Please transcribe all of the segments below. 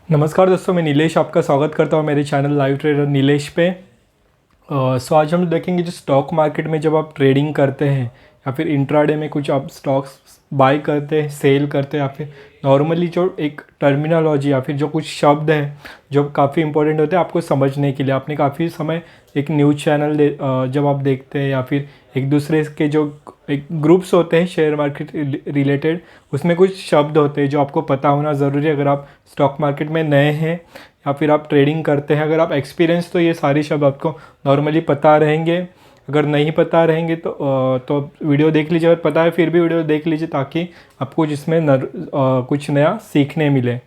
नमस्कार दोस्तों, मैं नीलेश आपका स्वागत करता हूँ मेरे चैनल लाइव ट्रेडर नीलेश पे। आज हम देखेंगे जो स्टॉक मार्केट में जब आप ट्रेडिंग करते हैं या फिर इंट्राडे में कुछ आप स्टॉक्स बाय करते हैं, सेल करते हैं, या फिर नॉर्मली जो एक टर्मिनोलॉजी या फिर जो कुछ शब्द हैं जो काफ़ी इंपॉर्टेंट होते हैं आपको समझने के लिए। आपने काफ़ी समय एक न्यूज़ चैनल जब आप देखते हैं या फिर एक दूसरे के जो एक ग्रुप्स होते हैं शेयर मार्केट रिलेटेड, उसमें कुछ शब्द होते हैं जो आपको पता होना ज़रूरी है अगर आप स्टॉक मार्केट में नए हैं या फिर आप ट्रेडिंग करते हैं। अगर आप एक्सपीरियंस तो ये सारे शब्द आपको नॉर्मली पता रहेंगे, अगर नहीं पता रहेंगे तो वीडियो देख लीजिए। अगर पता है फिर भी वीडियो देख लीजिए ताकि आपको जिसमें कुछ नया सीखने मिले।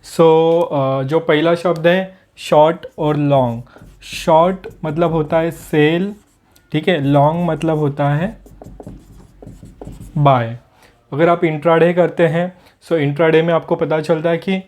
जो पहला शब्द है शॉर्ट और लॉन्ग। शॉर्ट मतलब होता है सेल, ठीक है। लॉन्ग मतलब होता है बाय। अगर आप इंट्राडे करते हैं सो इंट्राडे में आपको पता चलता है कि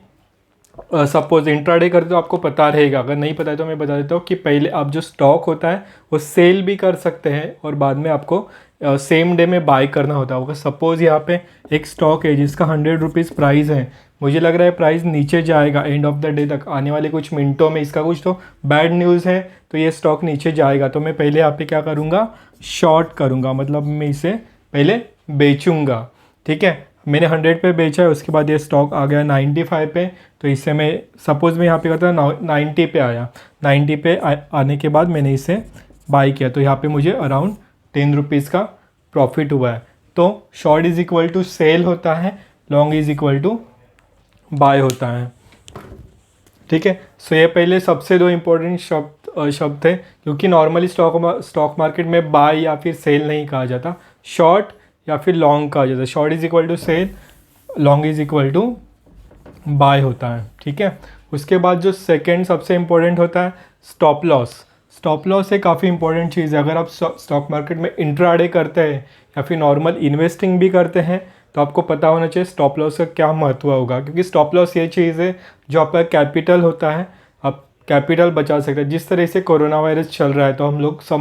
सपोज इंट्राडे करते तो आपको पता रहेगा, अगर नहीं पता है तो मैं बता देता हूँ कि पहले आप जो स्टॉक होता है वो सेल भी कर सकते हैं और बाद में आपको सेम डे में बाय करना होता है। अगर सपोज़ यहाँ पे एक स्टॉक है जिसका 100 रुपीज़ प्राइस है, मुझे लग रहा है प्राइस नीचे जाएगा एंड ऑफ द डे तक, आने वाले कुछ मिनटों में इसका कुछ तो बैड न्यूज़ है तो ये स्टॉक नीचे जाएगा। तो मैं पहले यहाँ पे क्या करूँगा, शॉर्ट करूँगा, मतलब मैं इसे पहले बेचूँगा, ठीक है। मैंने 100 पे बेचा है, उसके बाद ये स्टॉक आ गया 95 पे, तो इससे मैं सपोज़ मैं यहाँ पे करता हूँ 90 पे आया, 90 पे आने के बाद मैंने इसे बाई किया तो यहाँ पे मुझे अराउंड 10 रुपीज़ का प्रॉफिट हुआ है। तो short is equal to sell होता है, long is equal to buy होता है, ठीक है। सो ये पहले सबसे दो इम्पोर्टेंट शब्द थे, क्योंकि नॉर्मली स्टॉक मार्केट में बाय या फिर सेल नहीं कहा जाता, शॉर्ट या फिर लॉन्ग कहा जाता है। Short is equal to sell, long is equal to buy होता है, ठीक है। उसके बाद जो सेकंड सबसे इम्पोर्टेंट होता है स्टॉप लॉस। स्टॉप लॉस एक काफ़ी इंपॉर्टेंट चीज़ है। अगर आप स्टॉक मार्केट में इंट्राडे करते हैं या फिर नॉर्मल इन्वेस्टिंग भी करते हैं तो आपको पता होना चाहिए स्टॉप लॉस का क्या महत्व होगा, क्योंकि स्टॉप लॉस ये चीज़ है जो आपका कैपिटल होता है, आप कैपिटल बचा सकते हैं। जिस तरह से कोरोना वायरस चल रहा है तो हम लोग सब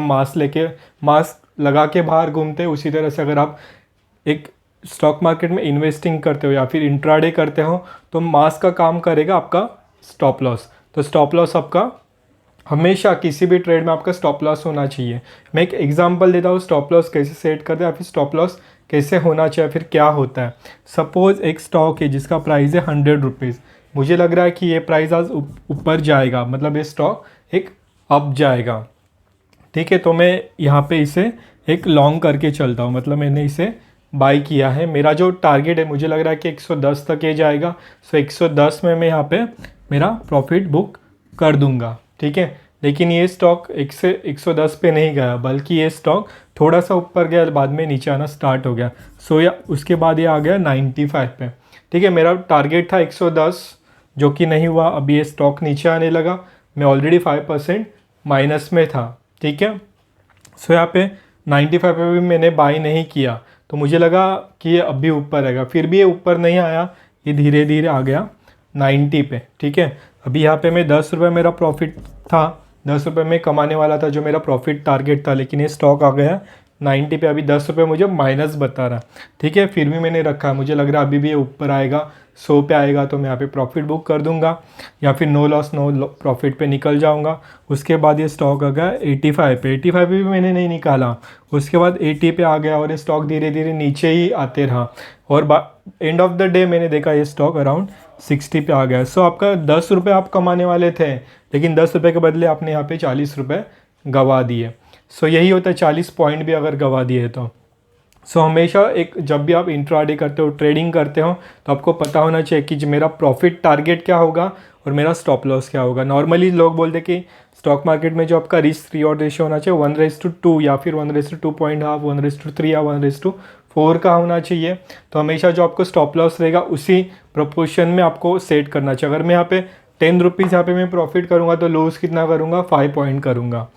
मास्क लगा के बाहर घूमते हैं, उसी तरह से अगर आप एक स्टॉक मार्केट में इन्वेस्टिंग करते हो या फिर इंट्राडे करते हो तो मास्क का काम करेगा आपका स्टॉप लॉस। तो स्टॉप लॉस आपका हमेशा किसी भी ट्रेड में आपका स्टॉप लॉस होना चाहिए। मैं एक एग्जांपल देता हूँ स्टॉप लॉस कैसे सेट करते हैं या फिर स्टॉप लॉस कैसे होना चाहिए, फिर क्या होता है। सपोज़ एक स्टॉक है जिसका प्राइस है 100 रुपीज़, मुझे लग रहा है कि ये प्राइस आज ऊपर जाएगा, मतलब ये स्टॉक एक अप जाएगा, ठीक है। तो मैं यहाँ पे इसे एक लॉन्ग करके चलता हूँ, मतलब मैंने इसे बाई किया है। मेरा जो टारगेट है मुझे लग रहा है कि 110 तक ये जाएगा, सो 110 में मैं यहाँ पे मेरा प्रॉफिट बुक कर दूंगा, ठीक है। लेकिन ये स्टॉक 110 पे नहीं गया, बल्कि ये स्टॉक थोड़ा सा ऊपर गया, बाद में नीचे आना स्टार्ट हो गया। या उसके बाद ये आ गया 95 पे, ठीक है। मेरा टारगेट था 110 जो कि नहीं हुआ, अभी ये स्टॉक नीचे आने लगा, मैं ऑलरेडी 5% माइनस में था, ठीक है। यहाँ पे 95 पे भी मैंने बाई नहीं किया तो मुझे लगा कि ये अभी ऊपर आएगा, फिर भी ये ऊपर नहीं आया, ये धीरे धीरे आ गया 90 पे, ठीक है। अभी यहाँ पे मैं 10 रुपये मेरा प्रॉफिट था, 10 रुपये में कमाने वाला था जो मेरा प्रॉफिट टारगेट था, लेकिन ये स्टॉक आ गया 90 पे, अभी 10 रुपये मुझे माइनस बता रहा, ठीक है। फिर भी मैंने रखा, मुझे लग रहा अभी भी ये ऊपर आएगा, 100 पे आएगा तो मैं यहाँ पे प्रॉफिट बुक कर दूंगा या फिर नो लॉस नो प्रॉफिट पे निकल जाऊंगा। उसके बाद ये स्टॉक आ गया 85 पे, 85 पे भी मैंने नहीं निकाला, उसके बाद 80 पे आ गया और ये स्टॉक धीरे धीरे नीचे ही आते रहा और एंड ऑफ द डे मैंने देखा ये स्टॉक अराउंड 60 पे आ गया। आपका 10 रुपये आप कमाने वाले थे, लेकिन 10 रुपये के बदले आपने यहाँ पे 40 रुपये गवा दिए। यही होता है 40 पॉइंट भी अगर गवा दिए तो। हमेशा एक जब भी आप इंट्राडे करते हो, ट्रेडिंग करते हो, तो आपको पता होना चाहिए कि जो मेरा प्रॉफिट टारगेट क्या होगा और मेरा स्टॉप लॉस क्या होगा। नॉर्मली लोग बोलते हैं कि स्टॉक मार्केट में जो आपका रिस्क रिवॉर्ड रेशियो होना चाहिए 1:2 या फिर 1:2.5, 1:3 या 1:4 का होना चाहिए। तो हमेशा जो आपको स्टॉप लॉस रहेगा उसी प्रोपोर्शन में आपको सेट करना चाहिए। अगर मैं यहाँ पे 10 रुपीज़ यहाँ पे मैं प्रॉफिट करूँगा तो लॉस कितना करूँगा, 5 पॉइंट करूँगा।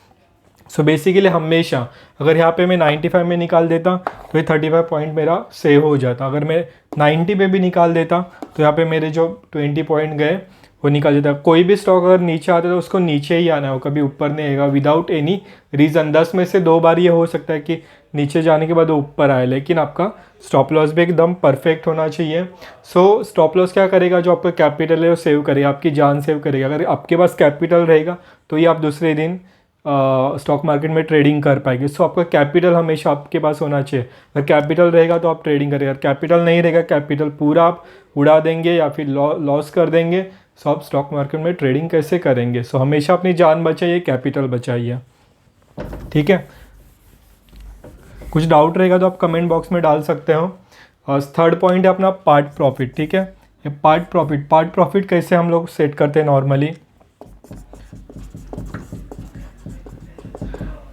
बेसिकली हमेशा अगर यहाँ पे मैं 95 में निकाल देता तो ये 35 पॉइंट मेरा सेव हो जाता। अगर मैं 90 पे भी निकाल देता तो यहाँ पे मेरे जो 20 पॉइंट गए वो निकाल देता। कोई भी स्टॉक अगर नीचे आता है तो उसको नीचे ही आना है, वो कभी ऊपर नहीं आएगा विदाउट एनी रीज़न। 10 में से 2 बार ये हो सकता है कि नीचे जाने के बाद वो ऊपर आए, लेकिन आपका स्टॉप लॉस भी एकदम परफेक्ट होना चाहिए। सो स्टॉप लॉस क्या करेगा, जो आपका कैपिटल है वो सेव करेगा, आपकी जान सेव करेगा। अगर आपके पास कैपिटल रहेगा तो ही आप दूसरे दिन स्टॉक मार्केट में ट्रेडिंग कर पाएंगे। सो आपका कैपिटल हमेशा आपके पास होना चाहिए। अगर कैपिटल रहेगा तो आप ट्रेडिंग करेंगे, अगर कैपिटल नहीं रहेगा, कैपिटल पूरा आप उड़ा देंगे या फिर लॉस कर देंगे, सो आप स्टॉक मार्केट में ट्रेडिंग कैसे करेंगे। सो हमेशा अपनी जान बचाइए, कैपिटल बचाइए, ठीक है। कुछ डाउट रहेगा तो आप कमेंट बॉक्स में डाल सकते हो। और थर्ड पॉइंट है अपना पार्ट प्रॉफिट, ठीक है। ये पार्ट प्रॉफिट कैसे हम लोग सेट करते हैं नॉर्मली,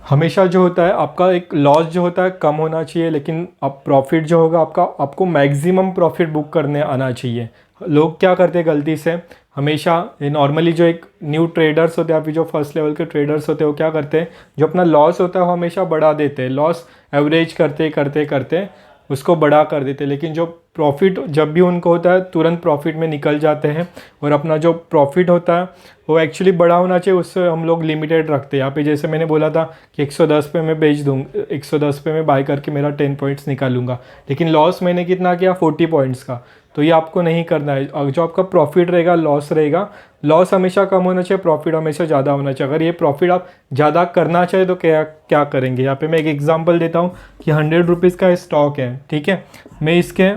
हमेशा जो होता है आपका एक लॉस जो होता है कम होना चाहिए, लेकिन अब प्रॉफिट जो होगा आपको मैक्सिमम प्रॉफिट बुक करने आना चाहिए। लोग क्या करते हैं गलती से, हमेशा नॉर्मली जो एक न्यू ट्रेडर्स होते हैं, अभी जो फर्स्ट लेवल के ट्रेडर्स होते हैं, वो क्या करते हैं, जो अपना लॉस होता है वो हमेशा बढ़ा देते हैं, लॉस एवरेज करते करते करते उसको बड़ा कर देते हैं। लेकिन जो प्रॉफिट जब भी उनको होता है तुरंत प्रॉफिट में निकल जाते हैं, और अपना जो प्रॉफिट होता है वो एक्चुअली बड़ा होना चाहिए, उससे हम लोग लिमिटेड रखते हैं। यहाँ पे जैसे मैंने बोला था कि 110 पे मैं बेच दूँगा, 110 पे मैं बाय करके मेरा 10 पॉइंट्स निकालूंगा, लेकिन लॉस मैंने कितना किया, 40 पॉइंट्स का। तो ये आपको नहीं करना है। और जो आपका प्रॉफिट रहेगा, लॉस रहेगा, लॉस हमेशा कम होना चाहिए, प्रॉफिट हमेशा ज़्यादा होना चाहिए। अगर ये प्रॉफिट आप ज़्यादा करना चाहे तो क्या क्या करेंगे, यहाँ पे मैं एक एग्जांपल देता हूँ कि 100 रुपीज़ का स्टॉक है, ठीक है। मैं इसके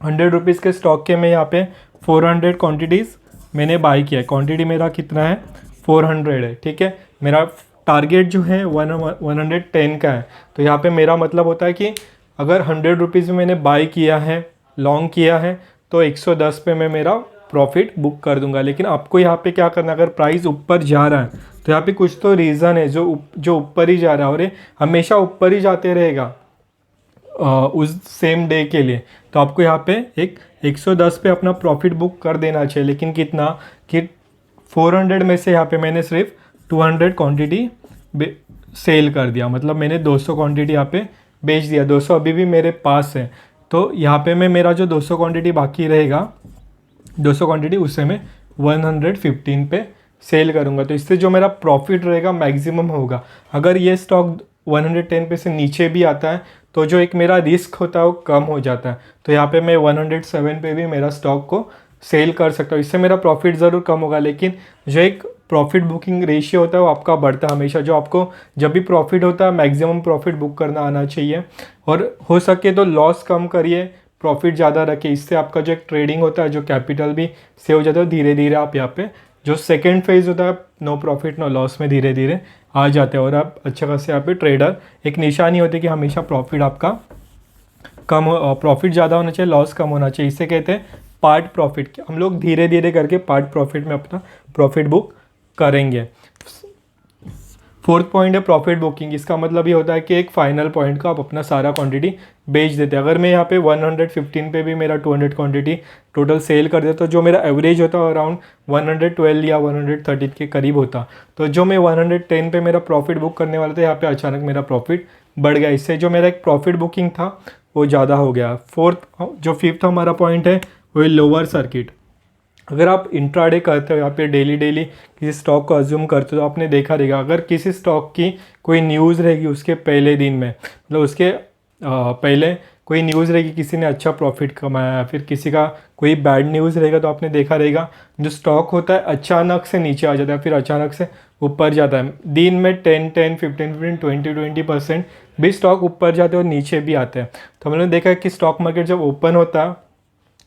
100 रुपीज़ के स्टॉक के मैं यहाँ पे 400 क्वान्टिटीज़ मैंने बाई किया है। क्वान्टिटी मेरा कितना है, 400 है, ठीक है। मेरा टारगेट जो है 110 का है। तो यहाँ पे मेरा मतलब होता है कि अगर 100 रुपीज़ में मैंने बाई किया है, लॉन्ग किया है, तो 110 पे मैं मेरा प्रॉफिट बुक कर दूंगा। लेकिन आपको यहाँ पे क्या करना है, अगर प्राइस ऊपर जा रहा है तो यहाँ पे कुछ तो रीज़न है जो ऊपर ही जा रहा है, और ये हमेशा ऊपर ही जाते रहेगा उस सेम डे के लिए। तो आपको यहाँ पे एक 110 पे अपना प्रॉफिट बुक कर देना चाहिए। लेकिन कितना कि 400 में से यहाँ पे मैंने सिर्फ 200 क्वांटिटी सेल कर दिया, मतलब मैंने 200 क्वांटिटी यहाँ पे बेच दिया, 200 अभी भी मेरे पास है। तो यहाँ पे मैं मेरा जो 200 क्वांटिटी बाकी रहेगा, 200 क्वांटिटी उससे मैं 115 पे सेल करूँगा। तो इससे जो मेरा प्रॉफिट रहेगा मैक्सिमम होगा। अगर ये स्टॉक 110 पे से नीचे भी आता है तो जो एक मेरा रिस्क होता है वो कम हो जाता है। तो यहाँ पे मैं 107 पे भी मेरा स्टॉक को सेल कर सकता हूँ। इससे मेरा प्रॉफिट ज़रूर कम होगा, लेकिन जो एक प्रॉफिट बुकिंग रेशियो होता है वो आपका बढ़ता है हमेशा। जो आपको जब भी प्रॉफिट होता है मैक्सिमम प्रॉफिट बुक करना आना चाहिए, और हो सके तो लॉस कम करिए, प्रॉफिट ज़्यादा रखिए। इससे आपका जो एक ट्रेडिंग होता है, जो कैपिटल भी सेव हो जाता है, धीरे धीरे आप यहाँ पे जो सेकेंड फेज होता है नो प्रॉफिट नो लॉस में धीरे धीरे आ जाते हैं, और आप अच्छे खासे यहाँ पे ट्रेडर एक निशानी होती है कि हमेशा प्रॉफिट आपका कम प्रॉफिट ज़्यादा होना चाहिए, लॉस कम होना चाहिए। इसे कहते हैं पार्ट प्रॉफिट। हम लोग धीरे धीरे करके पार्ट प्रॉफिट में अपना प्रॉफिट बुक करेंगे। फोर्थ पॉइंट है प्रॉफिट बुकिंग। इसका मतलब ये होता है कि एक फाइनल पॉइंट को आप अपना सारा क्वांटिटी बेच देते हैं। अगर मैं यहाँ पे 115 पे भी मेरा 200 क्वांटिटी टोटल सेल कर देता, तो जो मेरा एवरेज होता है अराउंड 112 या 113 के करीब होता। तो जो मैं 110 पे मेरा प्रॉफिट बुक करने वाला था, यहाँ पे अचानक मेरा प्रॉफिट बढ़ गया। इससे जो मेरा एक प्रॉफिट बुकिंग था वो ज़्यादा हो गया। फिफ्थ हमारा पॉइंट है वो लोअर सर्किट। अगर आप इंट्राडे करते हो, यहाँ पे डेली किसी स्टॉक को अज्यूम करते हो, तो आपने देखा रहेगा अगर किसी स्टॉक की कोई न्यूज़ रहेगी उसके पहले दिन में, मतलब उसके पहले कोई न्यूज़ रहेगी, किसी ने अच्छा प्रॉफिट कमाया है, फिर किसी का कोई बैड न्यूज़ रहेगा, तो आपने देखा रहेगा जो स्टॉक होता है अचानक से नीचे आ जाता है, फिर अचानक से ऊपर जाता है। दिन में 10, 15, 20% भी स्टॉक ऊपर जाते हैं और नीचे भी आते हैं। तो हमने देखा है कि स्टॉक मार्केट जब ओपन होता है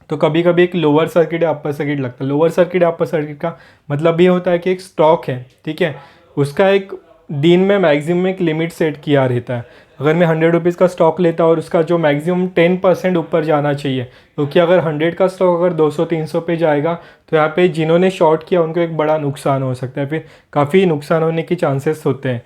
तो कभी कभी एक लोअर सर्किट या अपर सर्किट लगता है। लोअर सर्किट या अपर सर्किट का मतलब ये होता है कि एक स्टॉक है, ठीक है, उसका एक दिन में मैक्सिमम एक लिमिट सेट किया रहता है। अगर मैं 100 रुपीज़ का स्टॉक लेता और उसका जो मैक्सिमम 10% ऊपर जाना चाहिए, क्योंकि अगर 100 का स्टॉक अगर 200-300 पे जाएगा तो यहाँ पे जिन्होंने शॉर्ट किया उनको एक बड़ा नुकसान हो सकता है, फिर काफ़ी नुकसान होने की चांसेस होते हैं।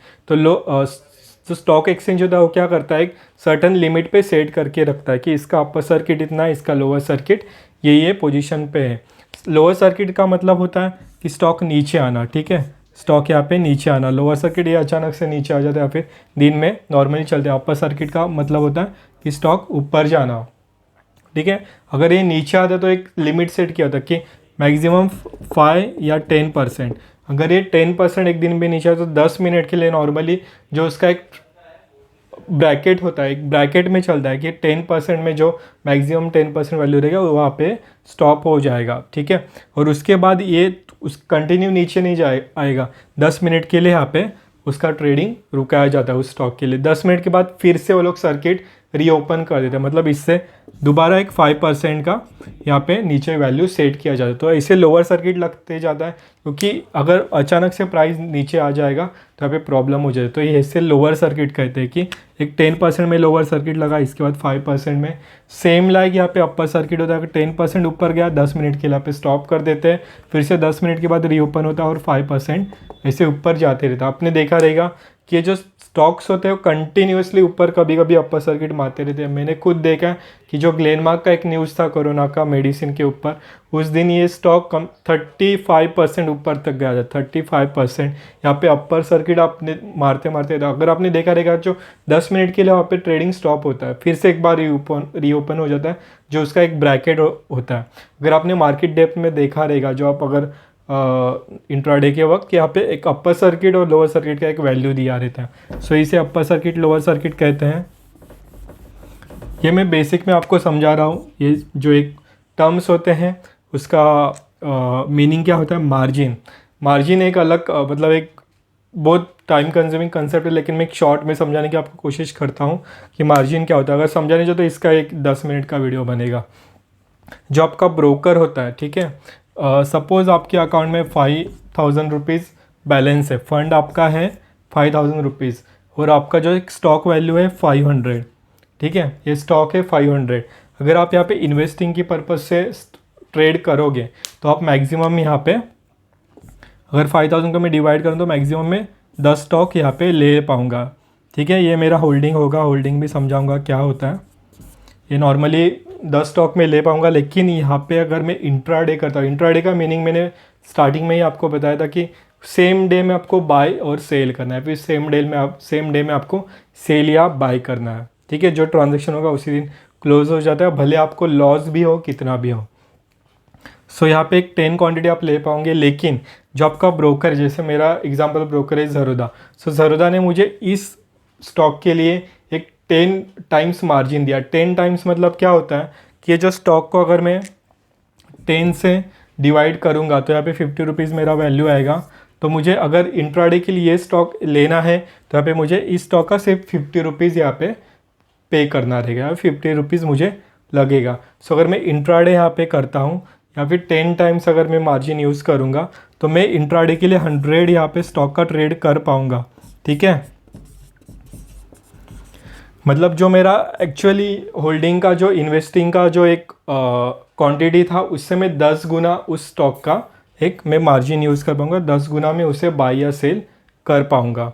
तो स्टॉक एक्सचेंज होता है वो क्या करता है, एक सर्टन लिमिट पे सेट करके रखता है कि इसका अपर सर्किट इतना है, इसका लोअर सर्किट ये पोजीशन पे है। लोअर सर्किट का मतलब होता है कि स्टॉक नीचे आना, ठीक है, स्टॉक यहाँ पे नीचे आना। लोअर सर्किट ये अचानक से नीचे आ जाता है या फिर दिन में नॉर्मली चलते हैं। अपर सर्किट का मतलब होता है कि स्टॉक ऊपर जाना, ठीक है। अगर ये नीचे आता है तो एक लिमिट सेट किया होता है कि मैक्सिमम 5 या 10%। अगर ये 10% एक दिन भी नीचे आता तो 10 मिनट के लिए नॉर्मली जो उसका एक ब्रैकेट होता है, एक ब्रैकेट में चलता है कि 10% में जो मैक्सिमम 10% वैल्यू रहेगा वो वहाँ पे स्टॉप हो जाएगा, ठीक है। और उसके बाद ये उस कंटिन्यू नीचे नहीं आएगा, 10 मिनट के लिए यहाँ पे उसका ट्रेडिंग रुकाया जाता है उस स्टॉक के लिए। 10 मिनट के बाद फिर से वो लोग सर्किट रीओपन कर देते हैं, मतलब इससे दोबारा एक 5% का यहाँ पे नीचे वैल्यू सेट किया जाता है। तो ऐसे लोअर सर्किट लगते जाता है, क्योंकि अगर अचानक से प्राइस नीचे आ जाएगा तो यहाँ पे प्रॉब्लम हो जाए। तो ये इससे लोअर सर्किट कहते हैं कि एक 10% में लोअर सर्किट लगा, इसके बाद 5% में सेम लाइक यहाँ पे अपर सर्किट होता है। अगर 10% ऊपर गया 10 मिनट के लिए यहाँ पे स्टॉप कर देते हैं, फिर से 10 मिनट के बाद रीओपन होता है और 5% ऐसे ऊपर जाते रहता है। आपने देखा रहेगा कि ये जो स्टॉक्स होते हैं वो कंटिन्यूसली ऊपर कभी कभी अपर सर्किट मारते रहते हैं। मैंने खुद देखा कि जो ग्लेनमार्क का एक न्यूज़ था कोरोना का मेडिसिन के ऊपर, उस दिन ये स्टॉक 35% ऊपर तक गया था, 35%। यहाँ पे अपर सर्किट आपने मारते मारते था। अगर आपने देखा रहेगा जो 10 मिनट के लिए वहाँ पे ट्रेडिंग स्टॉप होता है, फिर से एक बार रीओपन हो जाता है, जो उसका एक ब्रैकेट होता है। अगर आपने मार्केट डेप्थ में देखा रहेगा, जो आप अगर इंट्राडे के वक्त यहाँ पे एक अपर सर्किट और लोअर सर्किट का एक वैल्यू दिया रहता है। सो इसे अपर सर्किट लोअर सर्किट कहते हैं। ये मैं बेसिक में आपको समझा रहा हूँ। ये जो एक टर्म्स होते हैं उसका मीनिंग क्या होता है, मार्जिन। मार्जिन एक अलग मतलब एक बहुत टाइम कंज्यूमिंग कंसेप्ट है, लेकिन मैं एक शॉर्ट में समझाने की आपको कोशिश करता हूँ कि मार्जिन क्या होता है। अगर समझाने जो तो इसका एक 10 मिनट का वीडियो बनेगा। जो आपका ब्रोकर होता है, ठीक है, सपोज़ आपके अकाउंट में 5000 रुपीज़ बैलेंस है, फंड आपका है 5000 रुपीज़, और आपका जो एक स्टॉक वैल्यू है 500, ठीक है, ये स्टॉक है 500। अगर आप यहाँ पे इन्वेस्टिंग की पर्पज़ से ट्रेड करोगे तो आप मैक्सिमम यहाँ पे अगर 5000 को मैं डिवाइड करूँ तो मैक्सिमम में 10 स्टॉक यहाँ पे ले पाऊँगा, ठीक है। ये मेरा होल्डिंग होगा, होल्डिंग भी समझाऊँगा क्या होता है। ये नॉर्मली 10 स्टॉक में ले पाऊँगा, लेकिन यहाँ पे अगर मैं इंट्राडे करता हूँ, इंट्राडे का मीनिंग मैंने स्टार्टिंग में ही आपको बताया था कि सेम डे में आपको बाय और सेल करना है, फिर सेम डे में आपको सेल या बाय करना है, ठीक है। जो ट्रांजेक्शन होगा उसी दिन क्लोज हो जाता है, भले आपको लॉस भी हो कितना भी हो। सो यहाँ पे एक 10 क्वांटिटी आप ले पाओगे, लेकिन जो आपका ब्रोकर, जैसे मेरा एग्जांपल ब्रोकर है ज़रोदा, सो ज़रोदा ने मुझे इस स्टॉक के लिए एक 10 टाइम्स मार्जिन दिया। 10 टाइम्स मतलब क्या होता है कि ये जो स्टॉक को अगर मैं 10 से डिवाइड करूँगा तो यहाँ पे 50 रुपीज़ मेरा वैल्यू आएगा। तो मुझे अगर इंट्राडे के लिए ये स्टॉक लेना है तो यहाँ पे मुझे इस स्टॉक का सिर्फ 50 रुपीज़ यहाँ पे करना रहेगा, 50 रुपीज़ मुझे लगेगा। सो अगर मैं इंट्राडे यहाँ पे करता हूँ या फिर 10 टाइम्स अगर मैं मार्जिन यूज़ करूँगा तो मैं इंट्राडे के लिए 100 यहाँ पे स्टॉक का ट्रेड कर पाऊँगा, ठीक है। मतलब जो मेरा एक्चुअली होल्डिंग का जो इन्वेस्टिंग का जो एक क्वांटिटी था, उससे मैं 10 गुना उस स्टॉक का एक मैं मार्जिन यूज़ कर पाऊँगा, 10 गुना में उसे बाय या सेल कर पाऊँगा।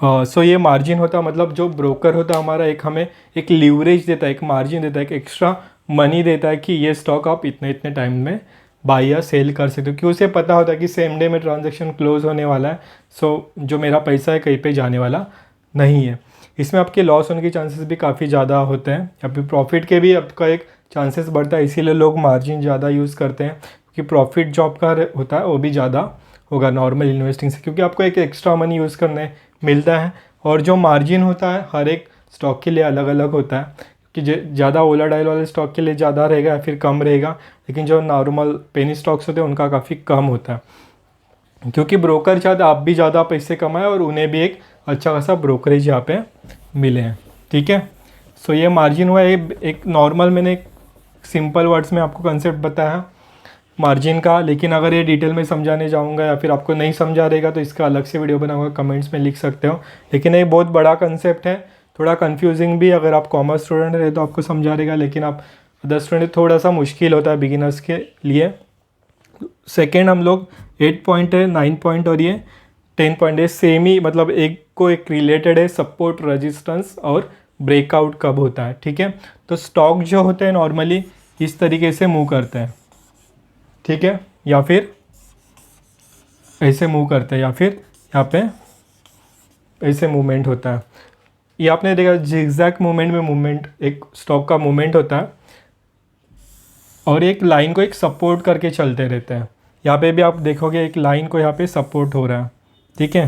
सो ये मार्जिन होता, मतलब जो ब्रोकर होता हमारा एक हमें एक लीवरेज देता है, एक मार्जिन देता है, एक एक्स्ट्रा मनी देता है कि ये स्टॉक आप इतने इतने टाइम में बाय या सेल कर सकते हो, क्योंकि उसे पता होता है कि सेम डे में ट्रांजैक्शन क्लोज होने वाला है। सो जो मेरा पैसा है कहीं पे जाने वाला नहीं है। इसमें आपके लॉस होने के चांसेस भी काफ़ी ज़्यादा होते हैं, या फिर प्रॉफिट के भी आपका एक चांसेस बढ़ता है, इसीलिए लोग मार्जिन ज़्यादा यूज़ करते हैं, क्योंकि प्रॉफिट जो आपका होता है वो भी ज़्यादा होगा नॉर्मल इन्वेस्टिंग से, क्योंकि आपको एक एक्स्ट्रा मनी यूज़ करने मिलता है। और जो मार्जिन होता है हर एक स्टॉक के लिए अलग अलग होता है, कि ज़्यादा वोलेटाइल वाले स्टॉक के लिए ज़्यादा रहेगा या फिर कम रहेगा, लेकिन जो नॉर्मल पेनी स्टॉक्स होते हैं उनका काफ़ी कम होता है, क्योंकि ब्रोकर चाहते आप भी ज़्यादा पैसे कमाए और उन्हें भी एक अच्छा खासा ब्रोकरेज यहाँ पे मिले हैं, ठीक है। सो ये मार्जिन हुआ एक नॉर्मल, मैंने एक सिंपल वर्ड्स में आपको कंसेप्ट बताया मार्जिन का, लेकिन अगर ये डिटेल में समझाने जाऊंगा या फिर आपको नहीं समझा रहेगा तो इसका अलग से वीडियो बनाऊंगा, कमेंट्स में लिख सकते हो। लेकिन ये बहुत बड़ा कंसेप्ट है, थोड़ा कंफ्यूजिंग भी, अगर आप कॉमर्स स्टूडेंट रहे तो आपको समझा रहेगा, लेकिन आप अदर स्टूडेंट थोड़ा सा मुश्किल होता है बिगिनर्स के लिए। सेकेंड हम लोग 8 पॉइंट है, 9 पॉइंट और ये 10 पॉइंट है, सेम ही, मतलब एक को एक रिलेटेड है, सपोर्ट रेजिस्टेंस और ब्रेकआउट कब होता है, ठीक है। तो स्टॉक जो होते हैं नॉर्मली इस तरीके से मूव करते हैं, ठीक है, या फिर ऐसे मूव करते हैं, या फिर यहाँ पे ऐसे मूवमेंट होता है। ये आपने देखा जिगजैग मूवमेंट में मूवमेंट एक स्टॉक का मूवमेंट होता है और एक लाइन को एक सपोर्ट करके चलते रहते हैं। यहाँ पे भी आप देखोगे एक लाइन को यहाँ पे सपोर्ट हो रहा है, ठीक है।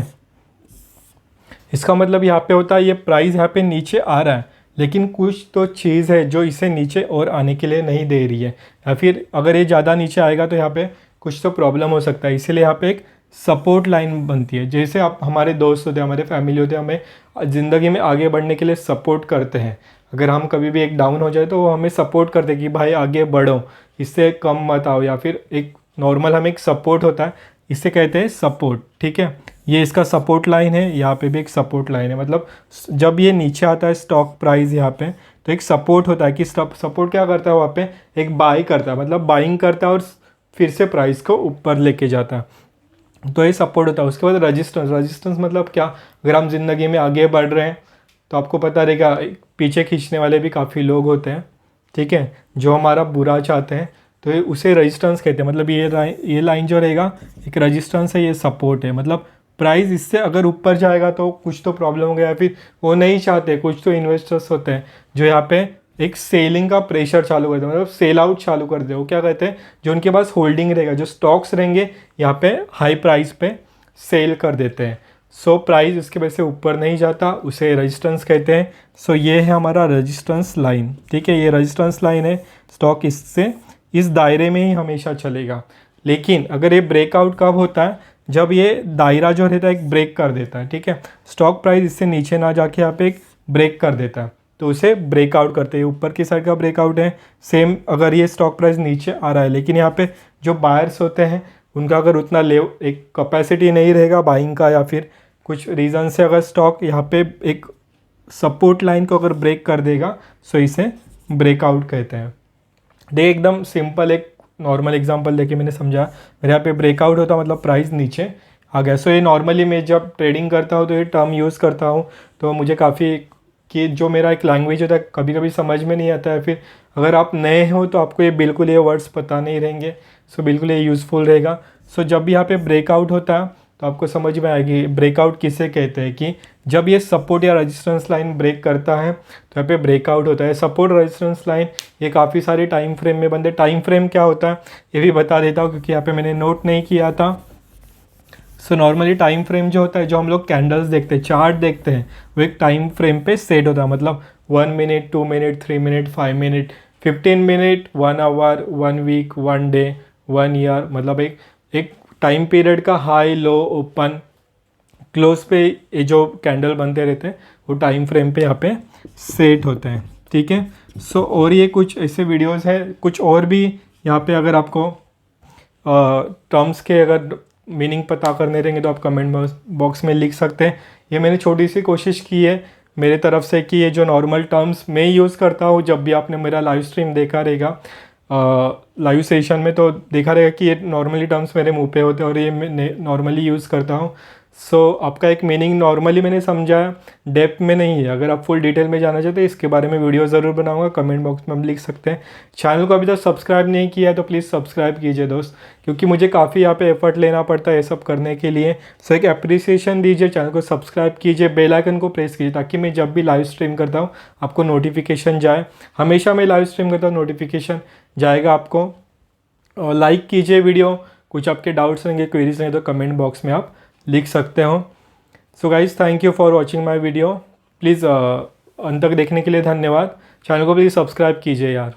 इसका मतलब यहाँ पे होता है ये प्राइस यहाँ पे नीचे आ रहा है, लेकिन कुछ तो चीज़ है जो इसे नीचे और आने के लिए नहीं दे रही है, या फिर अगर ये ज़्यादा नीचे आएगा तो यहाँ पे कुछ तो प्रॉब्लम हो सकता है। इसीलिए यहाँ पे एक सपोर्ट लाइन बनती है। जैसे आप हमारे दोस्त होते हैं, हमारे फैमिली होते हैं, हमें ज़िंदगी में आगे बढ़ने के लिए सपोर्ट करते हैं। अगर हम कभी भी एक डाउन हो जाए तो वो हमें सपोर्ट करते हैं कि भाई आगे बढ़ो, इससे कम मत आओ, या फिर एक नॉर्मल हमें एक सपोर्ट होता है, इसे कहते हैं सपोर्ट। ठीक है, ये इसका सपोर्ट लाइन है, यहाँ पे भी एक सपोर्ट लाइन है। मतलब जब ये नीचे आता है स्टॉक प्राइस यहाँ पे, तो एक सपोर्ट होता है कि सपोर्ट क्या करता है, वहाँ पे एक बाई करता है, मतलब बाइंग करता है और फिर से प्राइस को ऊपर लेके जाता है, तो ये सपोर्ट होता है। उसके बाद रेजिस्टेंस। रेजिस्टेंस मतलब क्या, अगर हम ज़िंदगी में आगे बढ़ रहे हैं तो आपको पता रहेगा पीछे खींचने वाले भी काफ़ी लोग होते हैं, ठीक है, जो हमारा बुरा चाहते हैं, तो ये उसे रेजिस्टेंस कहते हैं। मतलब ये लाइन जो रहेगा एक रेजिस्टेंस है, ये सपोर्ट है। मतलब प्राइस इससे अगर ऊपर जाएगा तो कुछ तो प्रॉब्लम हो गया, या फिर वो नहीं चाहते, कुछ तो इन्वेस्टर्स होते हैं जो यहाँ पे एक सेलिंग का प्रेशर चालू कर दे, मतलब सेल आउट चालू कर दे। वो क्या कहते हैं, जो उनके पास होल्डिंग रहेगा, जो स्टॉक्स रहेंगे यहाँ पे हाई प्राइस पे सेल कर देते हैं। सो प्राइस उसके वजह से ऊपर नहीं जाता, उसे रेजिस्टेंस कहते हैं। सो ये है हमारा रेजिस्टेंस लाइन। ठीक है, ये रेजिस्टेंस लाइन है, स्टॉक इससे इस दायरे में ही हमेशा चलेगा। लेकिन अगर ये ब्रेकआउट कब होता है, जब ये दायरा जो रहता है एक ब्रेक कर देता है। ठीक है, स्टॉक प्राइस इससे नीचे ना जाके यहाँ पे एक ब्रेक कर देता है, तो उसे ब्रेकआउट करते हैं। ऊपर की साइड का ब्रेकआउट है। सेम अगर ये स्टॉक प्राइस नीचे आ रहा है, लेकिन यहाँ पे जो बायर्स होते हैं उनका अगर उतना एक कैपेसिटी नहीं रहेगा बाइंग का, या फिर कुछ रीज़न से अगर स्टॉक यहाँ पे एक सपोर्ट लाइन को अगर ब्रेक कर देगा, सो इसे ब्रेकआउट कहते हैं। देख एकदम सिंपल एक नॉर्मल एग्जांपल देके मैंने समझा। मेरे यहाँ पे ब्रेकआउट होता मतलब प्राइस नीचे आ गया। सो ये नॉर्मली मैं जब ट्रेडिंग करता हूँ तो ये टर्म यूज़ करता हूँ, तो मुझे काफ़ी कि जो मेरा एक लैंग्वेज होता है कभी कभी समझ में नहीं आता है। फिर अगर आप नए हो तो आपको ये बिल्कुल ये वर्ड्स पता नहीं रहेंगे, सो बिल्कुल ये यूज़फुल रहेगा। सो जब भी यहाँ पे ब्रेकआउट होता है तो आपको समझ में आएगी ब्रेकआउट किसे कहते हैं, कि जब ये सपोर्ट या रेजिस्टेंस लाइन ब्रेक करता है तो यहाँ पे ब्रेकआउट होता है। सपोर्ट रेजिस्टेंस लाइन ये काफ़ी सारे टाइम फ्रेम में बनते हैं। टाइम फ्रेम क्या होता है ये भी बता देता हूँ, क्योंकि यहाँ पे मैंने नोट नहीं किया था। सो नॉर्मली टाइम फ्रेम जो होता है, जो हम लोग कैंडल्स देखते हैं, चार्ट देखते हैं, वो एक टाइम फ्रेम पे सेट होता है। मतलब 1 minute, 2 minute, 3 minute, 5 minute, 15 minute, 1 hour, 1 week, 1 day, 1 year, मतलब एक टाइम पीरियड का हाई लो ओपन क्लोज पे ये जो कैंडल बनते रहते हैं वो टाइम फ्रेम पे यहाँ पे सेट होते हैं। ठीक है, सो और ये कुछ ऐसे वीडियोस हैं, कुछ और भी यहाँ पे अगर आपको टर्म्स के अगर मीनिंग पता करने रहेंगे तो आप कमेंट बॉक्स में लिख सकते हैं। ये मैंने छोटी सी कोशिश की है मेरे तरफ से कि ये जो नॉर्मल टर्म्स मैं यूज़ करता हूँ, जब भी आपने मेरा लाइव स्ट्रीम देखा रहेगा लाइव सेशन में, तो देखा रहेगा कि ये नॉर्मली टर्म्स मेरे मुंह पे होते हैं और ये मैं नॉर्मली यूज़ करता हूँ। सो आपका एक मीनिंग नॉर्मली मैंने समझा, डेप्थ में नहीं है। अगर आप फुल डिटेल में जाना चाहते हैं इसके बारे में वीडियो ज़रूर बनाऊंगा, कमेंट बॉक्स में हम लिख सकते हैं। चैनल को अभी तक सब्सक्राइब नहीं किया है तो प्लीज़ सब्सक्राइब कीजिए दोस्त, क्योंकि मुझे काफ़ी यहाँ पे एफर्ट लेना पड़ता है ये सब करने के लिए। सो एक अप्रिसिएशन दीजिए, चैनल को सब्सक्राइब कीजिए, बेल आइकन को प्रेस कीजिए, ताकि मैं जब भी लाइव स्ट्रीम करता हूँ आपको नोटिफिकेशन जाए। हमेशा मैं लाइव स्ट्रीम करता हूँ नोटिफिकेशन जाएगा आपको। लाइक कीजिए वीडियो, कुछ आपके डाउट्स रहेंगे, क्वेरीज रहेंगे तो कमेंट बॉक्स में आप लिख सकते हो। So guys thank you for watching my video. Please अंत तक देखने के लिए धन्यवाद। चैनल को प्लीज़ सब्सक्राइब कीजिए यार।